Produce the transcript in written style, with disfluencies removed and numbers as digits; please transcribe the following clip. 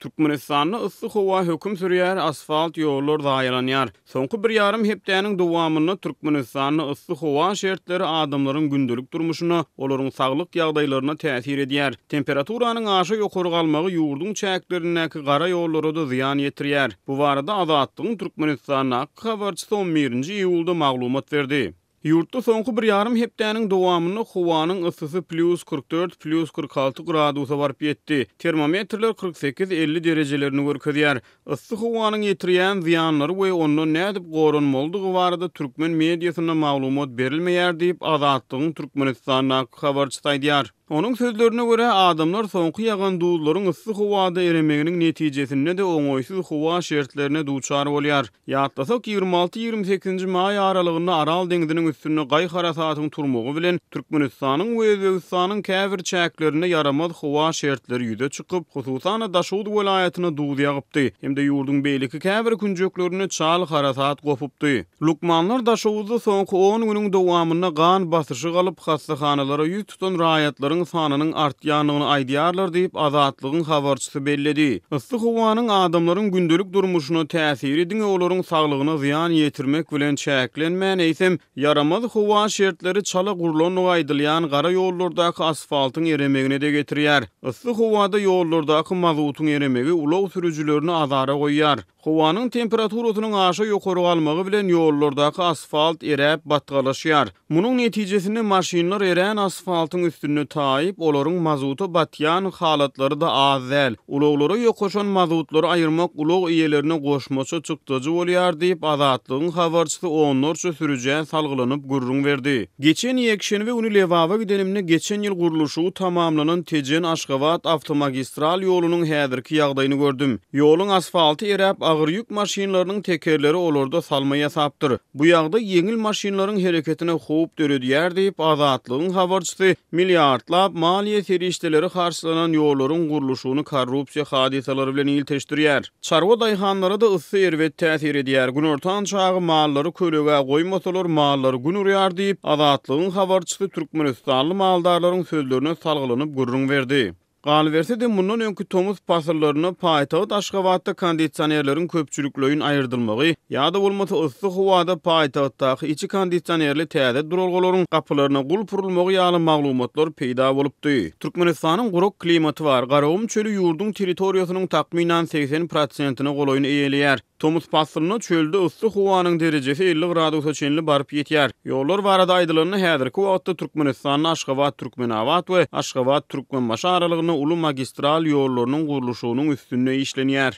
Türkmenistan'da ıssy howa höküm sürýär, asfalt ýollar daýalanýar. Soňky bir ýarym hepdäniň dowamynda Türkmenistan'da ıssy howa şertleri adamlaryň gündelik durmuşyna, olaryň saglyk ýagdaýlaryna täsir edýär. Temperaturanyň aşy ýokary galmagy ýurdun çäklerindäki gara ýollara da ziýan ýetirýär. Bu barada Azatlygyň Türkmenistan'a habarçysy 11-nji iýulda maglumat berdi. Yurtda soňky bir ýarym hepdäniň dowamynda howanyň ysysy +44 +46 gradusa barp ýetdi. Termometrler 48-50 derejelerini görkezýär. Issy howanyň ýetirýän ziýanlary we ondan nädip goranmaldygy barada türkmen mediasyna maglumat berilmeýär diýip Azatlygyň Türkmenistan'a habarçysy aýdýar. Onun sözlerine göre adamlar soňky ýagan duýlaryň issy howada eremeginiň netijesinde de oňoýsuz howa şertlerine duçar bolýar. Ýatlasak 26-28 may aralygynda Aral deňiziniň üstünde gaý harasatyň turmagy bilen Türkmenistanyň we Özbegistanyň käbir çäklerine yaramaz howa şertleri ýüze çykyp, hususan Daşowut welaýatyna duýdy ýagypdy. Hemde ýurdun beýleki käbir künjeklerine çal harasat gopupdy. Lukmanlar Daşowutda soňky 10 günüň dowamynda gan basyşy galyp hastahanalara ýüz tutan raýatlar sanynyň artýanyny aýdýarlar diýip Azatlygyň habarçysy belledi. Issy howanyň adamlaryň gündelik durmuşyna täsir ediňi olaryň saglygyna ziýan ýetirmek bilen çäklenmän eýsem, yaramaz howa şertleri çala gurulanyp aýdylýan gara ýollardaky asfaltyň eremegine de getirýär. Issy howada ýollardaky mazutyň eremegi ulug sürüjülerini azara goýýar. Howanyň temperaturasynyň aşy ýokary galmagy bilen ýollardaky asfalt eräp batgalaşýar. Munyň netijesinde maşinlar eren asfaltyň üstünde taýyp, olaryň mazuty batýan halatlary da az däl. Uluglara ýokaşan mazutlary aýyrmak ulug iýelerine goşmaça çykdyjy bolýar diýip Azatlygyň habarçysy onlarça sürüje salgylanyp gurrun berdi. Geçen ýekşenbe günü Lewawa gidenimde geçen ýyl guruluşy tamamlanan Tejen-Aşgabat awtomagistral ýolunyň häzirki ýagdaýyny gördüm. Ýoluň asfalty eräp agyr ýük maşinlarynyň tekerleri olarda salma ýasapdyr. Bu ýagda yeňil maşinlaryň hereketine howp döredýär diýip Azatlygyň habarçysy milliardlap maliýe serişdeleri karşılanan ýollaryň guruluşyny korrupsiýa hadiseleri bilen ilteşdirýär. Çarwa daýhanlara da ıssy erwet täsir edýär. Günortan çagy mallary kölege goýmasalar mallary gün urýar diýip Azatlygyň habarçysy Türkmenistanly maldarlaryň sözlerine salgylanyp gurrun berdi. Galberse de mundan öňkü tomuz pasyrlaryna paýtagat Aşgabatda kondisionerleriň köpçülikleýin aýrdylmagy ýa-da bolmasa ıssy howada paýtagatdaky içi kondisionerli täze duralgalaryň gapylaryna gulpurulmagy ýaly maglumatlar peýda bolupdy. Türkmenistanyň guruk klimaty bar. Garawum çölü ýurdun territoriýasynyň takminan 80%-ni golaýyny eýelýär. Tomuz pasyrlyna çölde ıssy howanyň derejesi 50 gradusa çenli barp ýetýär. Ýollar barada aýdylanyny häzirki wagtda Türkmenistanyň Aşgabat Türkmenawat we Aşgabat Türkmenbaşy aralygyna uly magistral ýollarynyň guruluşynyň üstünde işlenýär.